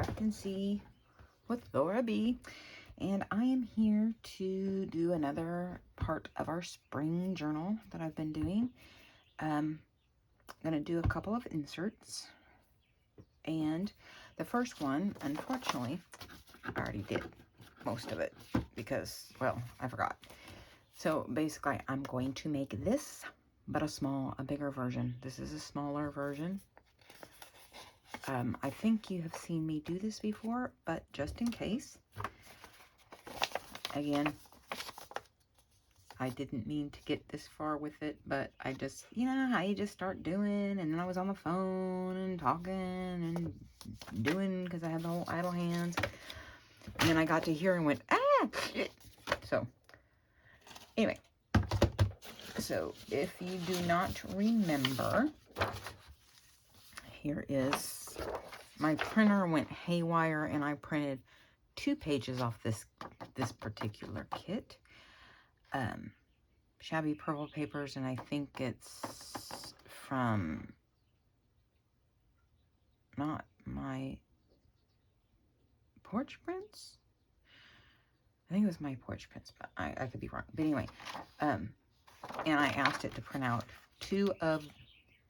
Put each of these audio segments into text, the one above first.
Craft and See with Laura B. And I am here to do another part of our spring journal that I've been doing. I'm going to do a couple of inserts. And the first one, unfortunately, I already did most of it because, well, I forgot. So basically, I'm going to make this, but a bigger version. This is a smaller version. I think you have seen me do this before, but just in case, again, I didn't mean to get this far with it, but I just, you know how you just start doing, and then I was on the phone and talking and doing because I had the whole idle hands, and then I got to here and went, ah, shit. So, anyway, so if you do not remember, here is, my printer went haywire and I printed 2 pages off this particular kit. Shabby Purple Papers, and I think it's from, not My Porch Prints? I think it was My Porch Prints, but I could be wrong. But anyway, and I asked it to print out two of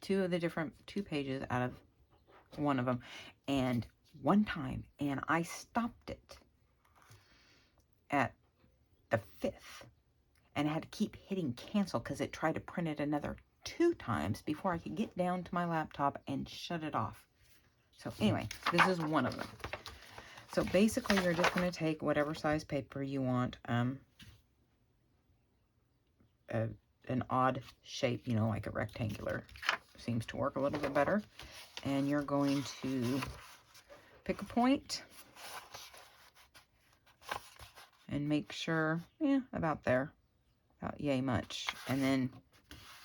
the different 2 pages out of one of them, and one time, and I stopped it at the 5th and had to keep hitting cancel because it tried to print it another 2 times before I could get down to my laptop and shut it off. So anyway, this is one of them. So basically, you're just going to take whatever size paper you want, an odd shape, you know, like a rectangular seems to work a little bit better. And you're going to pick a point and make sure, yeah, about there, about yay much. And then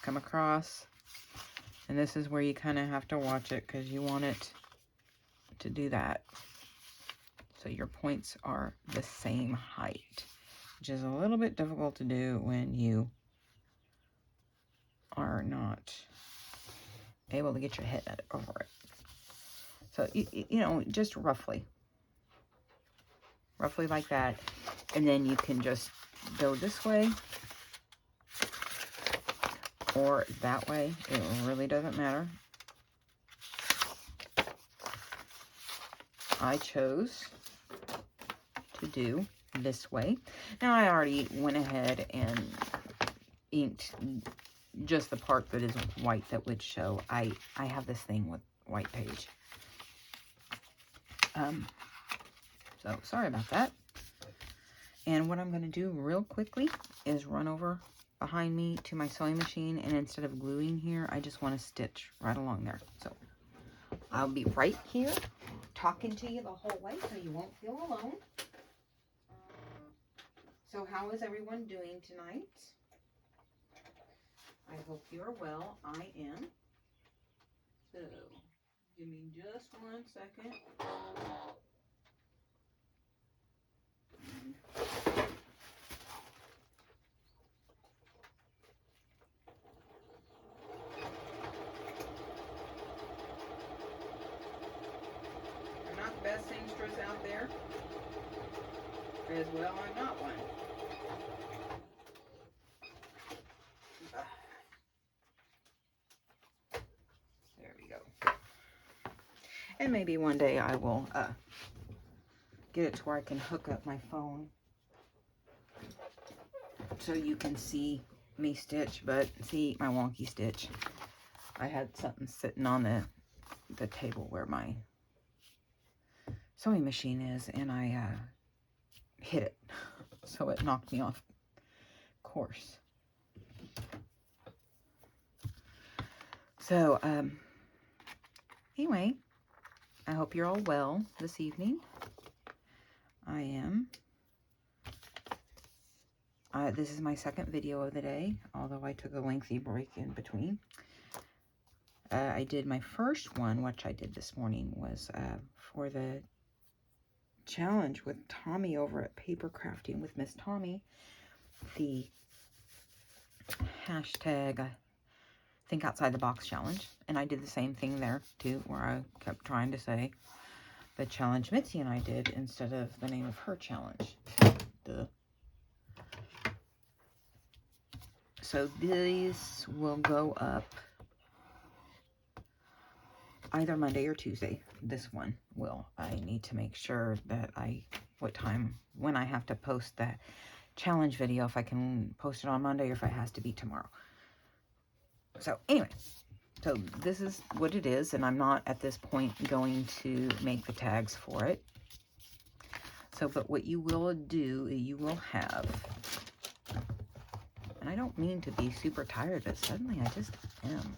come across, and this is where you kind of have to watch it because you want it to do that. So your points are the same height, which is a little bit difficult to do when you are not able to get your head over it. So, you know, just roughly like that. And then you can just go this way or that way. It really doesn't matter. I chose to do this way. Now, I already went ahead and inked just the part that is white that would show. I have this thing with white page. So sorry about that. And what I'm going to do real quickly is run over behind me to my sewing machine, and instead of gluing here, I just want to stitch right along there. So I'll be right here talking to you the whole way so you won't feel alone. So how is everyone doing tonight? I hope you're well. I am. So give me just 1 second. I'm not the best seamstress out there. As well, I'm not one. There we go. And maybe one day I will get it to where I can hook up my phone so you can see me stitch, but see my wonky stitch. I had something sitting on the table where my sewing machine is, and I hit it, so it knocked me off course. So anyway, I hope you're all well this evening. I am. This is my second video of the day, although I took a lengthy break in between. I did my first one, which I did this morning, was for the challenge with Tommy over at Paper Crafting with Miss Tommy. The hashtag Think Outside the Box challenge. And I did the same thing there, too, where I kept trying to say the challenge Mitzi and I did instead of the name of her challenge. Duh. So these will go up either Monday or Tuesday. This one will. I need to make sure that when I have to post that challenge video, if I can post it on Monday or if it has to be tomorrow. So anyway, so this is what it is, and I'm not at this point going to make the tags for it. So, but what you will do, you will have, and I don't mean to be super tired, but suddenly I just am.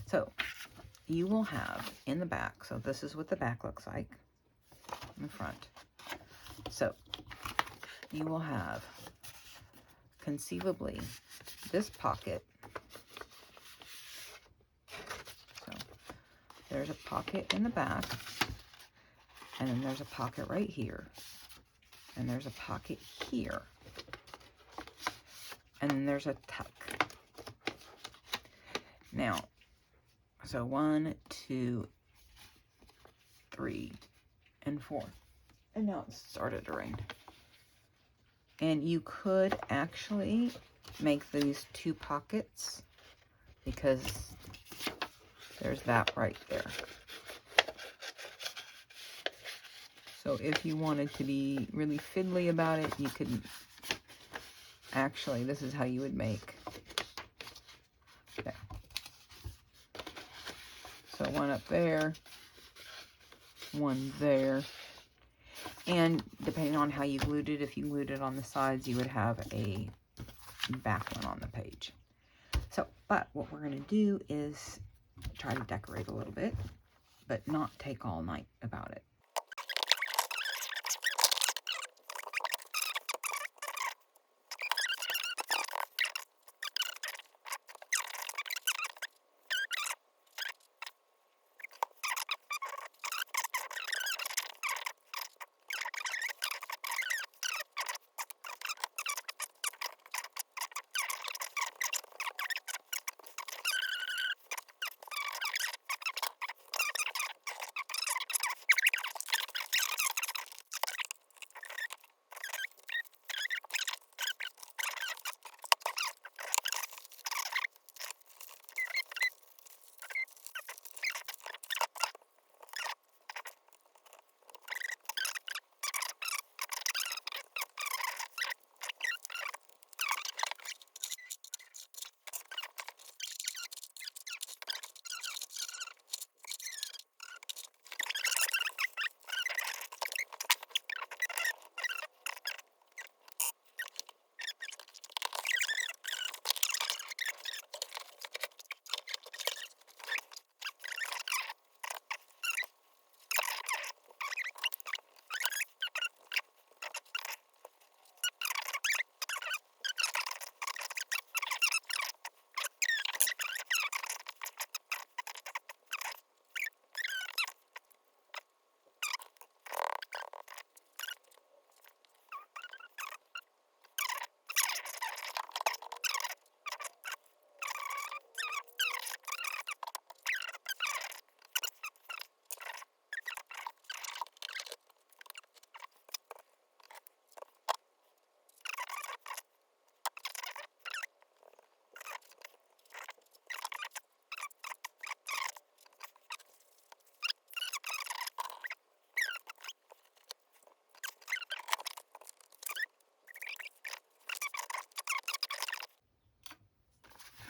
So, you will have in the back, so this is what the back looks like in the front. So, you will have conceivably this pocket. So, there's a pocket in the back, and then there's a pocket right here, and there's a pocket here, and then there's a tuck. Now, so 1, 2, 3, and 4. And now it started to rain. And you could actually make these 2 pockets because there's that right there. So if you wanted to be really fiddly about it, you could actually, this is how you would make. There. So 1 up there, 1 there. And depending on how you glued it, if you glued it on the sides, you would have a back one on the page. So, but what we're going to do is try to decorate a little bit, but not take all night about it.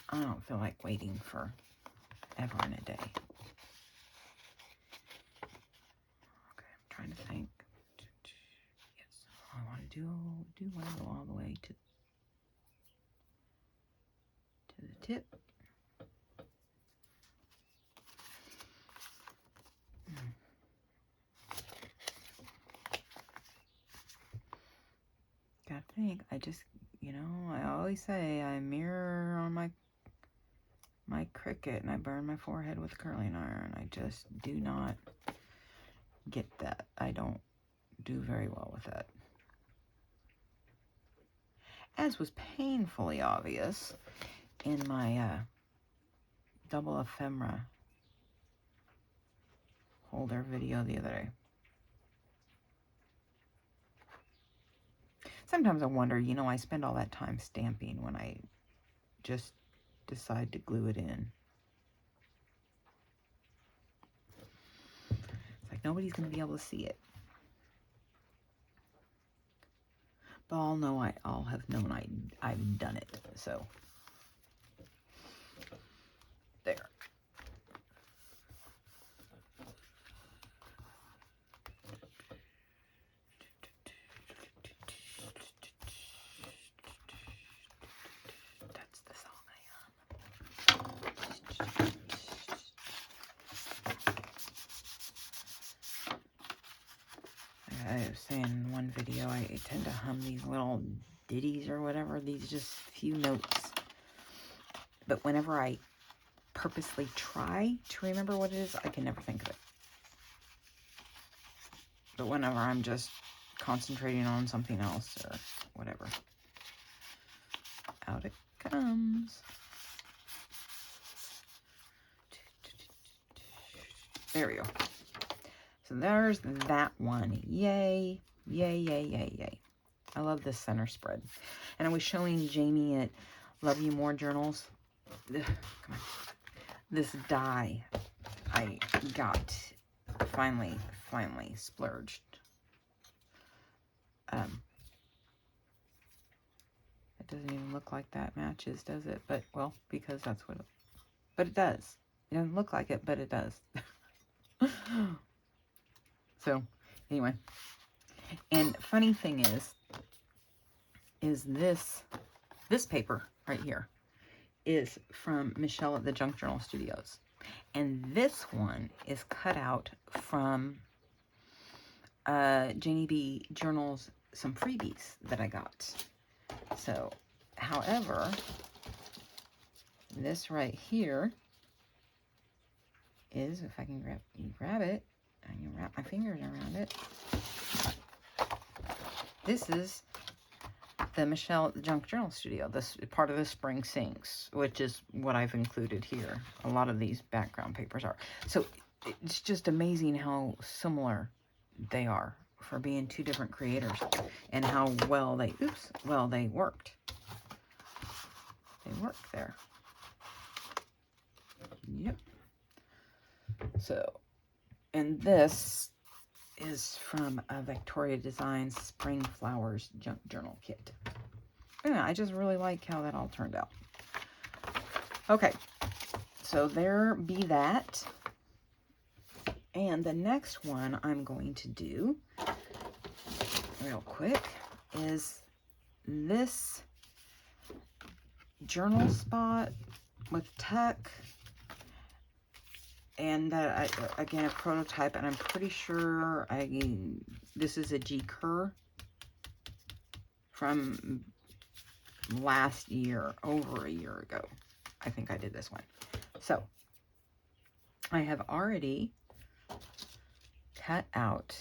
I don't feel like waiting for ever and a day. Okay, I'm trying to think. Yes, I want to do want to go all the way to the tip. Gotta think. I just, I always say I mirror on my Cricut and I burn my forehead with a curling iron. I just do not get that. I don't do very well with that. As was painfully obvious in my double ephemera folder video the other day. Sometimes I wonder, you know, I spend all that time stamping when I just decide to glue it in. It's like nobody's going to be able to see it. But I'll have known I've done it, so there. That's the song I was saying in one video, I tend to hum these little ditties or whatever, these just few notes. But whenever I purposely try to remember what it is, I can never think of it. But whenever I'm just concentrating on something else or whatever, out it comes. There we go. So there's that one. Yay, yay, yay, yay, yay. I love this center spread. And I was showing Jamie at Love You More Journals. Ugh, come on. This die I got finally splurged. It doesn't even look like that matches, does it? But, well, because that's what it... But it does. It doesn't look like it, but it does. So, anyway. And funny thing is this paper right here is from Michelle at the Junk Journal Studios. And this one is cut out from JaneyB Journals, some freebies that I got. So, however, this right here is, if I can grab it, I can wrap my fingers around it. This is the Michelle at the Junk Journal Studio. This is part of the Spring Sinks, which is what I've included here. A lot of these background papers are. So it's just amazing how similar they are for being two different creators and how well they, they worked. They worked there. Yep. So, and this is from a Victoria Designs Spring Flowers Junk Journal Kit. Yeah, I just really like how that all turned out. Okay, so there be that. And the next one I'm going to do real quick is this journal spot with tuck. And that, again, a prototype, and I'm pretty sure this is a Gi Kerr from last year, over a year ago. I think I did this one. So, I have already cut out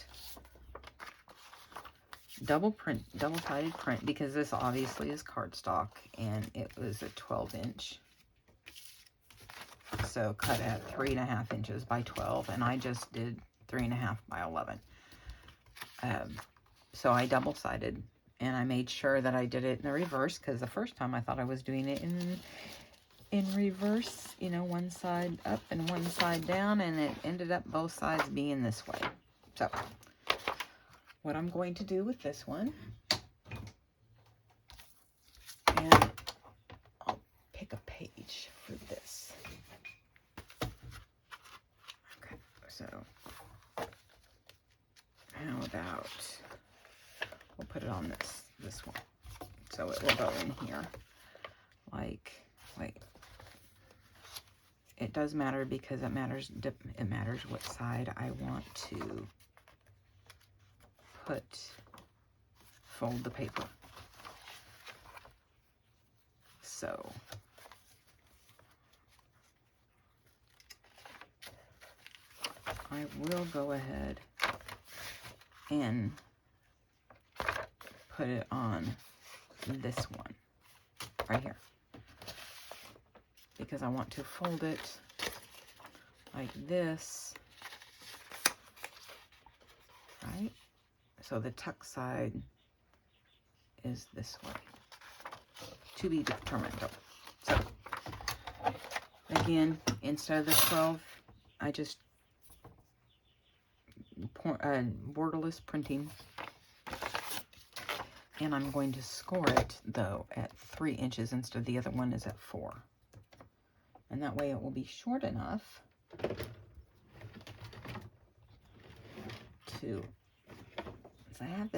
double-sided print, because this obviously is cardstock, and it was a 12-inch. So cut at 3.5 inches by 12, and I just did 3.5 by 11. So I double-sided, and I made sure that I did it in the reverse, because the first time I thought I was doing it in reverse, you know, one side up and one side down, and it ended up both sides being this way. So what I'm going to do with this one, and I'll pick a page for this. So, how about, we'll put it on this one. So it will go in here. Like, wait. It does matter because it matters what side I want to fold the paper. So, I will go ahead and put it on this one right here, because I want to fold it like this So the tuck side is this way. To be determined. So, again, instead of the 12, I just borderless printing. And I'm going to score it, though, at 3 inches instead of the other one is at 4. And that way it will be short enough to... So I have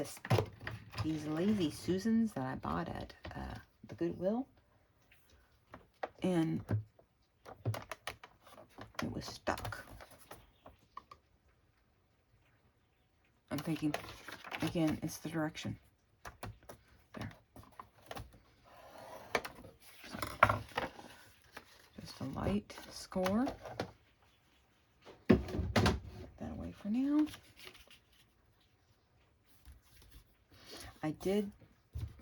these Lazy Susans that I bought at the Goodwill. And it was stuck. I'm thinking, again, it's the direction. There. So, just a light score. Put that away for now. I did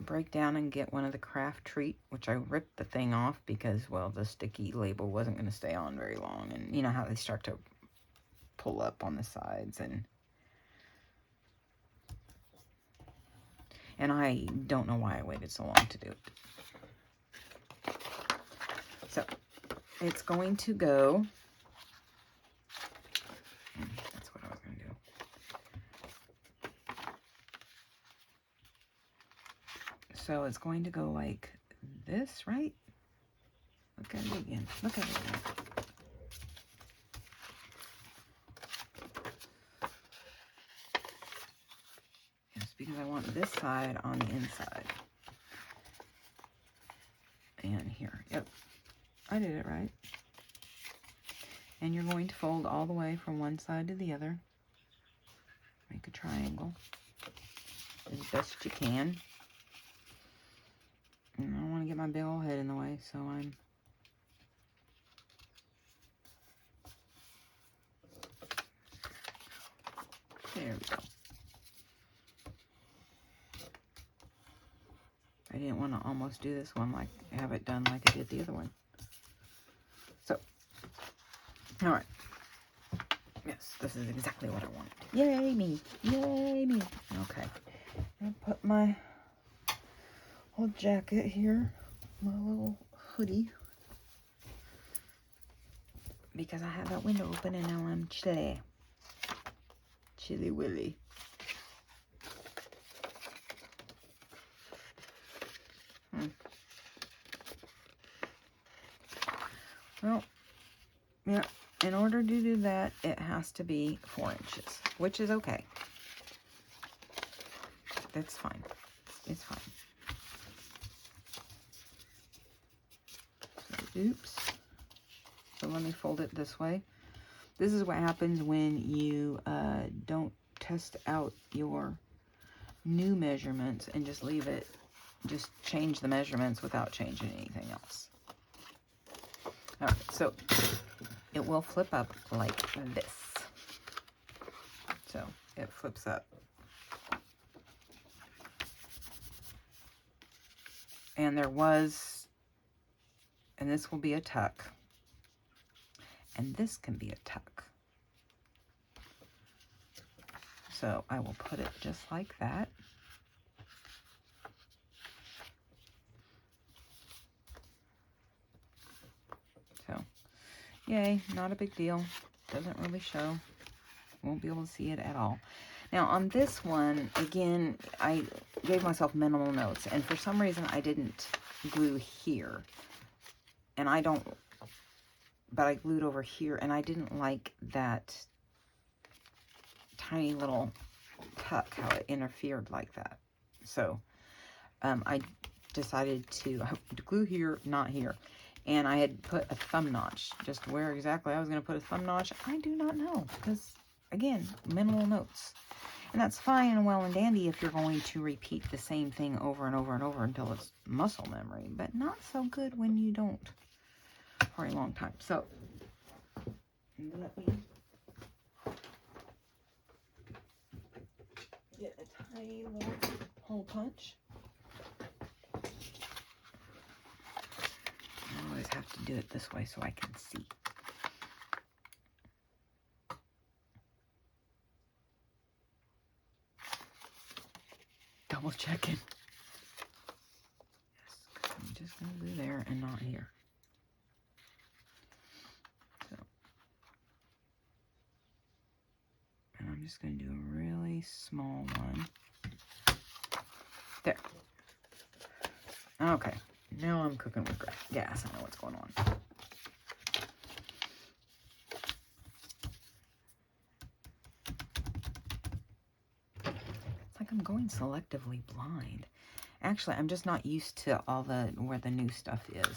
break down and get one of the craft treat, which I ripped the thing off because, well, the sticky label wasn't going to stay on very long. And you know how they start to pull up on the sides. And I don't know why I waited so long to do it. So, it's going to go... That's what I was going to do. So it's going to go like this, right? Look at it again. Look at it again. Yes, because I want this side on the inside. And here. Yep. I did it right. And you're going to fold all the way from one side to the other. Make a triangle as best you can. And I don't want to get my big old head in the way, so I'm... There we go. I didn't want to almost do this one like, have it done like I did the other one. So, alright. Yes, this is exactly what I wanted. Yay me! Yay me! Okay. I'm going to put my whole jacket here, my little hoodie, because I have that window open and now I'm chilly. Chilly willy. Well, yeah, in order to do that, it has to be 4 inches, which is okay. That's fine. It's fine. So, oops. So let me fold it this way. This is what happens when you don't test out your new measurements and just leave it, just change the measurements without changing anything else. All right, so it will flip up like this. So it flips up. And there was, and this will be a tuck. And this can be a tuck. So I will put it just like that. So, yay, not a big deal. Doesn't really show. Won't be able to see it at all. Now on this one, again, I gave myself minimal notes. And for some reason, I didn't glue here. And I don't, but I glued over here. And I didn't like that tiny little tuck, how it interfered like that. So I decided to glue here, not here. And I had put a thumb notch. Just where exactly I was going to put a thumb notch, I do not know. Because, again, minimal notes. And that's fine and well and dandy if you're going to repeat the same thing over and over and over until it's muscle memory. But not so good when you don't for a long time. So, let me get a tiny little hole punch. I always have to do it this way so I can see. double checking. Yes, I'm just going to do there and not here. So, and I'm just going to do a really small one. There. Okay, now I'm cooking with gas. I know what's going on. It's like I'm going selectively blind. Actually, I'm just not used to all where the new stuff is,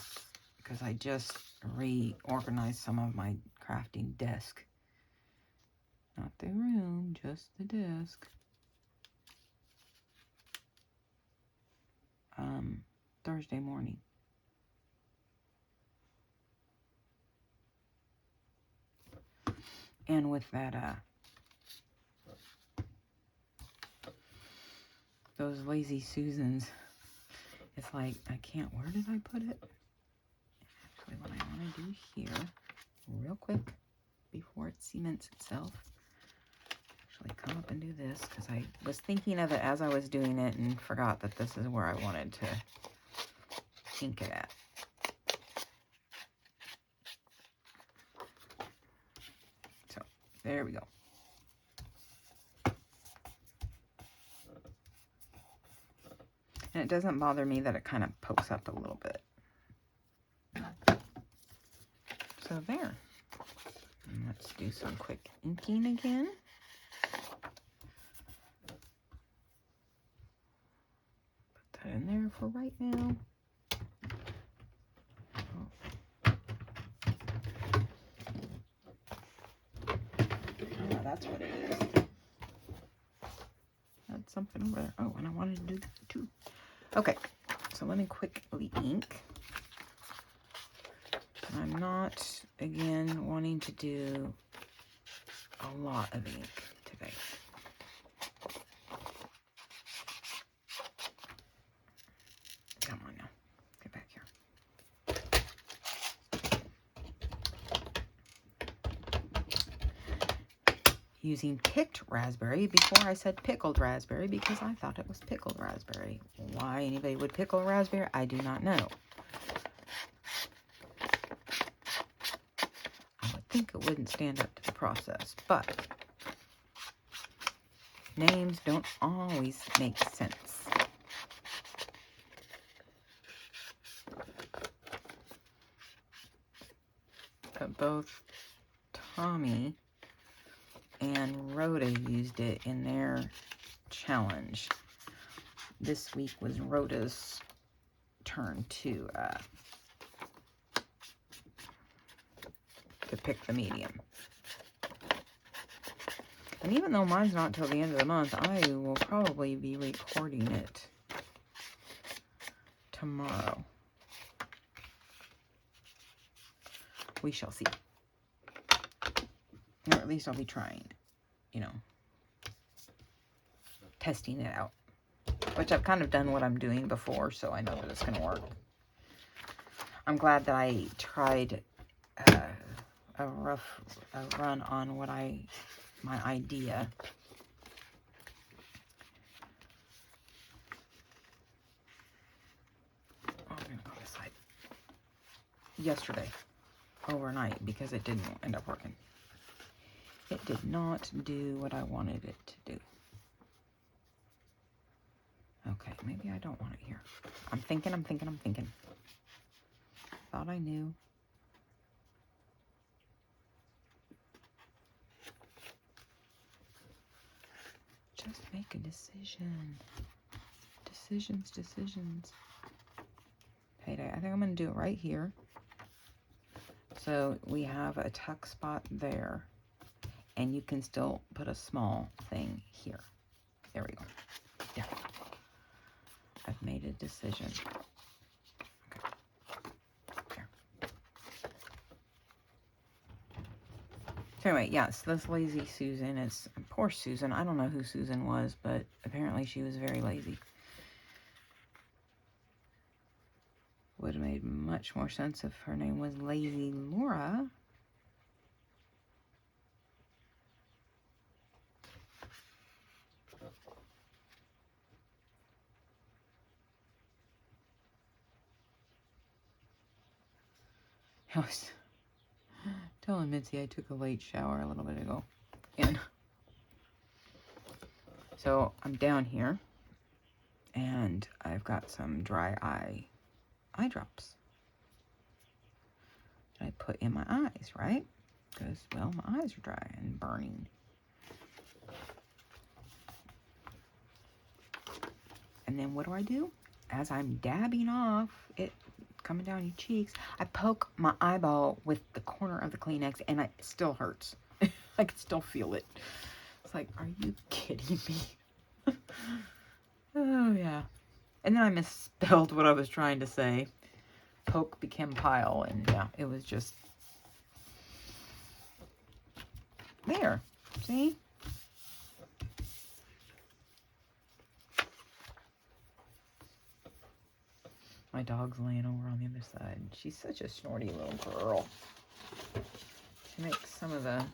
because I just reorganized some of my crafting desk. Not the room, just the desk. Thursday morning. And with that, those lazy Susans, it's like, I can't, where did I put it? Actually, what I want to do here, real quick, before it cements itself, actually come up and do this, because I was thinking of it as I was doing it and forgot that this is where I wanted to ink it at. So, there we go. And it doesn't bother me that it kind of pokes up a little bit. So there. And let's do some quick inking again. Put that in there for right now. Oh, that's what it is. That's something over there. Oh, and I wanted to do that too. Okay, so let me quickly ink. I'm not, again, wanting to do a lot of ink today. Come on now, get back here. Using picked raspberry before I said pickled raspberry because I thought it was pickled raspberry. Why anybody would pickle raspberry, I do not know. I would think it wouldn't stand up to the process, but names don't always make sense. But both Tommy and Rhoda used it in their challenge. This week was Rhoda's turn to pick the medium. And even though mine's not till the end of the month, I will probably be recording it tomorrow. We shall see. Or at least I'll be trying, you know, testing it out. Which I've kind of done what I'm doing before, so I know that it's going to work. I'm glad that I tried a run on my idea. Oh, I'm going to go this side. Yesterday, overnight, because it didn't end up working. It did not do what I wanted it to do. Okay, maybe I don't want it here. I'm thinking. Thought I knew. Just make a decision. Decisions. Payday. I think I'm going to do it right here. So we have a tuck spot there. And you can still put a small thing here. There we go. Yeah. I've made a decision. Okay. There. So anyway, yes, this lazy Susan is, poor Susan. I don't know who Susan was, but apparently she was very lazy. Would have made much more sense if her name was Lazy Laura. I was telling Mitzi I took a late shower a little bit ago. And so I'm down here and I've got some dry eye drops that I put in my eyes, right? Because, well, my eyes are dry and burning. And then what do? As I'm dabbing off it coming down your cheeks, I poke my eyeball with the corner of the Kleenex and it still hurts. I can still feel it. It's like, are you kidding me? Oh, yeah. And then I misspelled what I was trying to say. Poke became pile, and yeah, it was just... There. See? My dog's laying over on the other side. She's such a snorty little girl. She makes some of the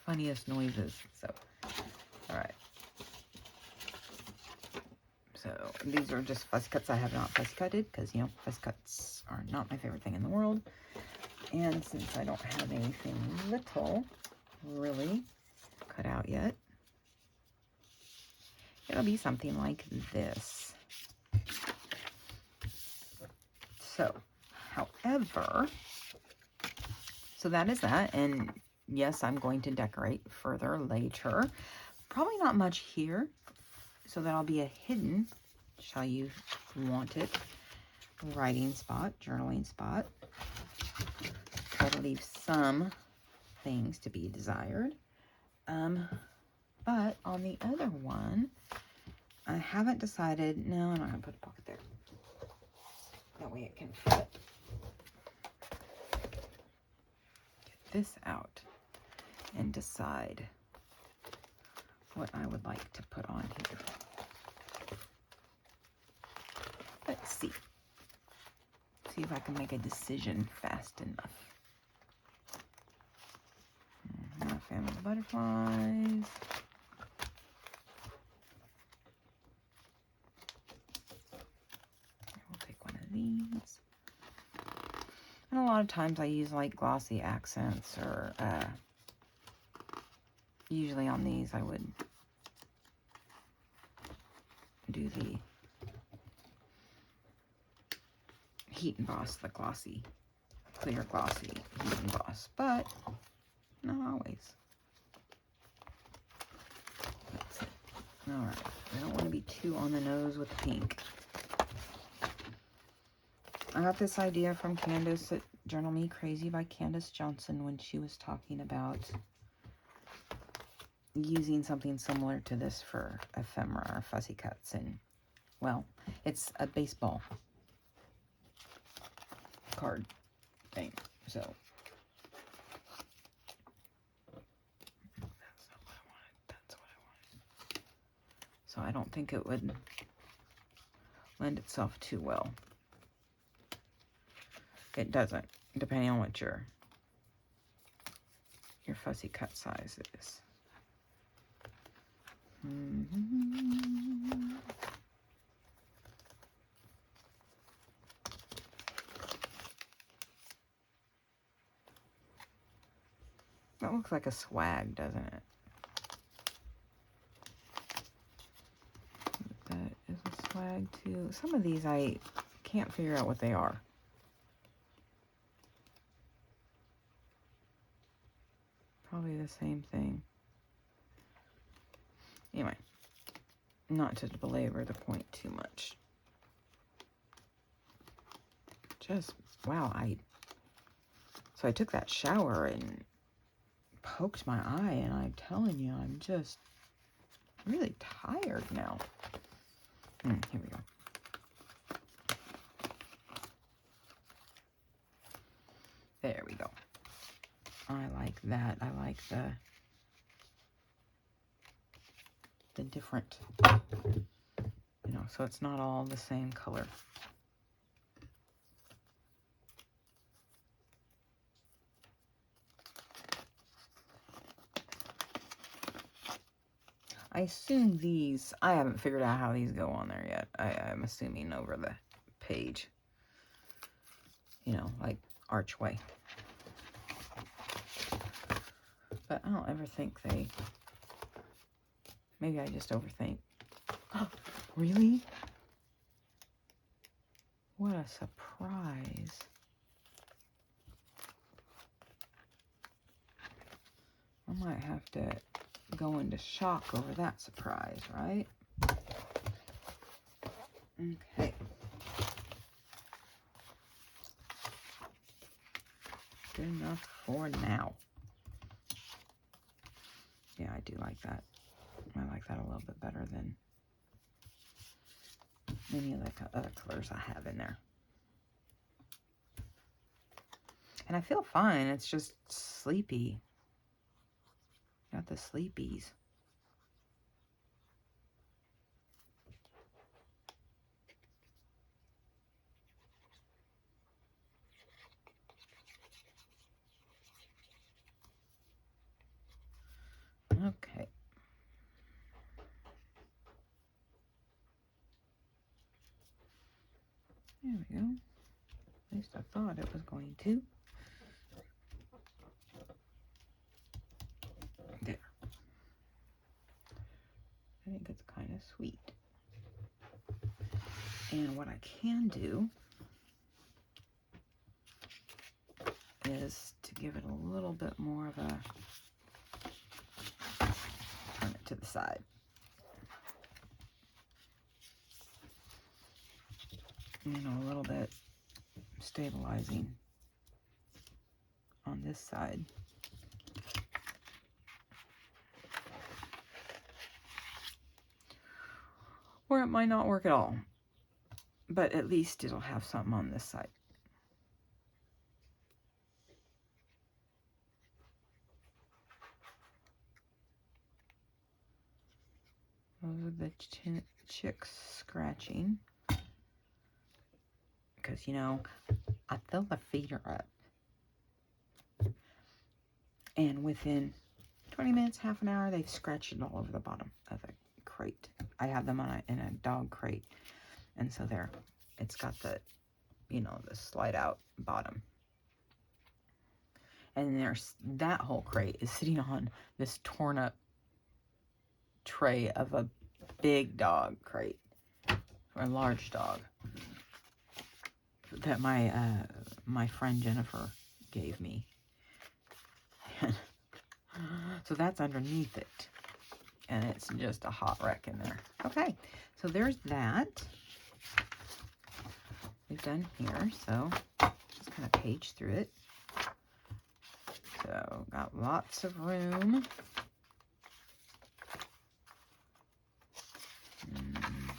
funniest noises. So, alright. So, these are just fussy cuts I have not fussy cutted, because, you know, fussy cuts are not my favorite thing in the world. And since I don't have anything little, really, cut out yet, it'll be something like this. So, however, so that is that, and yes, I'm going to decorate further later. Probably not much here, so that'll be a hidden, shall you want it, writing spot, journaling spot. Try to leave some things to be desired. But on the other one, I haven't decided, no, I'm not going to put a pocket there. That way it can fit. Get this out and decide what I would like to put on here. Let's see. See if I can make a decision fast enough. I'm not a fan of the butterflies. These. And a lot of times I use like glossy accents, or usually on these I would do the Heat and Boss, the glossy, clear glossy Heat and Boss, but not always. That's it. Alright, I don't want to be too on the nose with the pink. I got this idea from Candace at Journal Me Crazy by Candace Johnson when she was talking about using something similar to this for ephemera or fussy cuts. And, well, it's a baseball card thing. So, that's not what I wanted. That's what I wanted. So I don't think it would lend itself too well. It doesn't, depending on what your fussy cut size is. That looks like a swag, doesn't it? That is a swag too. Some of these I can't figure out what they are. Probably the same thing. Anyway, not to belabor the point too much. Just, wow, so I took that shower and poked my eye, and I'm telling you, I'm just really tired now. Here we go. There we go. I like that. I like the different, you know, so it's not all the same color. I assume these, I haven't figured out how these go on there yet. I'm assuming over the page. You know, like archway. But I don't ever think they... Maybe I just overthink. Oh, really? What a surprise. I might have to go into shock over that surprise, right? Okay. Good enough for now. Yeah, I do like that. I like that a little bit better than any of the other colors I have in there. And I feel fine. It's just sleepy. Got the sleepies. Okay. There we go. At least I thought it was going to. There. I think it's kind of sweet. And what I can do is to give it a little bit more of a, turn it to the side. You know, a little bit stabilizing on this side. Or it might not work at all, but at least it'll have something on this side. Those are the chicks scratching. Because, you know, I fill the feeder up. And within 20 minutes, half an hour, they've scratched it all over the bottom of the crate. I have them in a dog crate. And so there, it's got the, you know, the slide out bottom. And there's, that whole crate is sitting on this torn up tray of a big dog crate. For a large dog. That my friend Jennifer gave me. So that's underneath it. And it's just a hot wreck in there. Okay, so there's that. We've done here, so just kind of page through it. So got lots of room.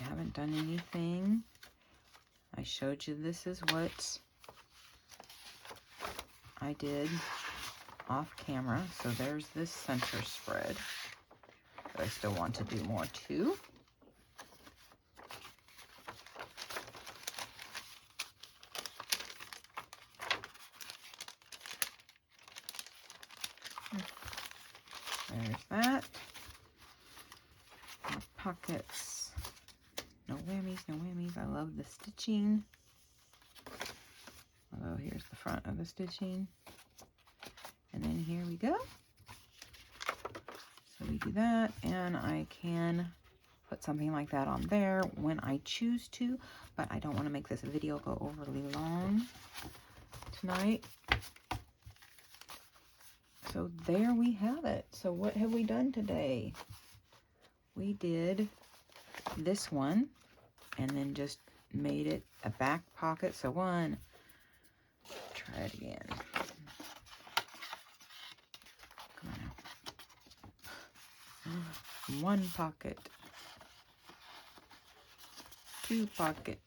Haven't done anything. I showed you this is what I did off camera. So there's this center spread that I still want to do more to. There's that. More pockets. No whammies, no whammies. I love the stitching. Although here's the front of the stitching. And then here we go. So we do that, and I can put something like that on there when I choose to, but I don't want to make this video go overly long tonight. So there we have it. So what have we done today? We did this one and then just made it a back pocket. So one, try it again. Come on now. One pocket, two pocket,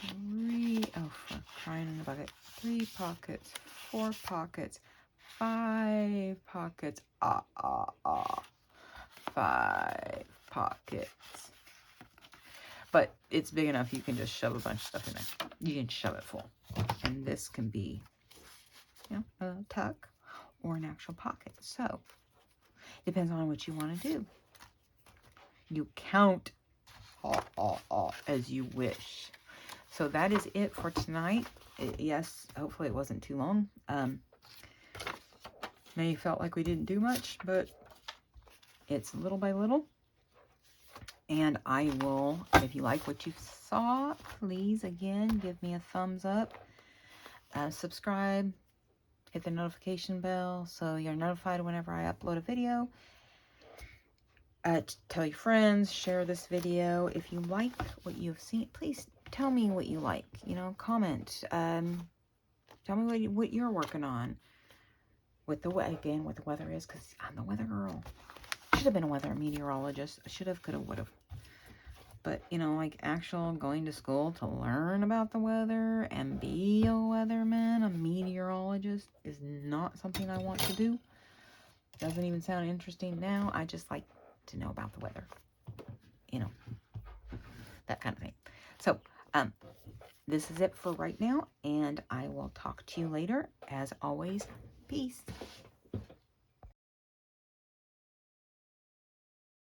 three, oh, for crying in the bucket, 3 pockets, 4 pockets, 5 pockets, 5 pockets. But it's big enough you can just shove a bunch of stuff in there. You can shove it full. And this can be, you know, a tuck or an actual pocket. So, depends on what you want to do. You count as you wish. So that is it for tonight. Yes, hopefully it wasn't too long. May felt like we didn't do much, but it's little by little. And I will, if you like what you saw, please, again, give me a thumbs up. Subscribe. Hit the notification bell so you're notified whenever I upload a video. Tell your friends. Share this video. If you like what you've seen, please tell me what you like. You know, comment. Tell me what you're working on. With the what the weather is, because I'm the weather girl. Should have been a weather meteorologist. Should have, could have, would have. But, you know, like actual going to school to learn about the weather and be a weatherman, a meteorologist, is not something I want to do. Doesn't even sound interesting now. I just like to know about the weather. You know, that kind of thing. So, this is it for right now, and I will talk to you later. As always, peace.